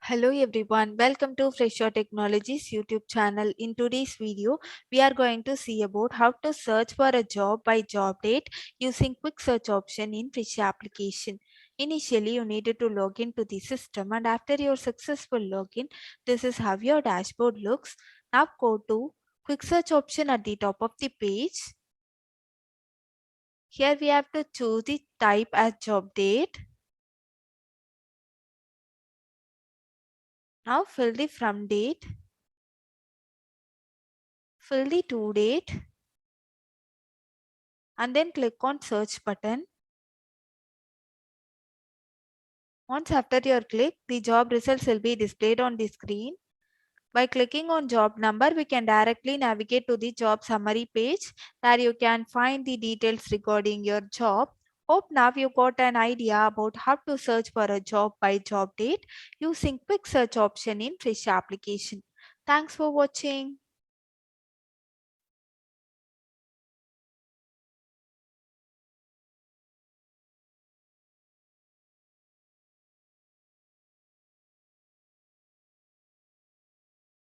Hello everyone, welcome to Fresa Technologies YouTube channel. In today's video, we are going to see about how to search for a job by job date using quick search option in Fresa application. Initially, you needed to log into the system, and after your successful login, this is how your dashboard looks. Now go to quick search option at the top of the page. Here we have to choose the type as job date. Now fill the from date. Fill the to date and then click on search button. Once after your click, the job results will be displayed on the screen. By clicking on job number, we can directly navigate to the job summary page where you can find the details regarding your job. Hope now you got an idea about how to search for a job by job date using quick search option in Fresa application. Thanks for watching.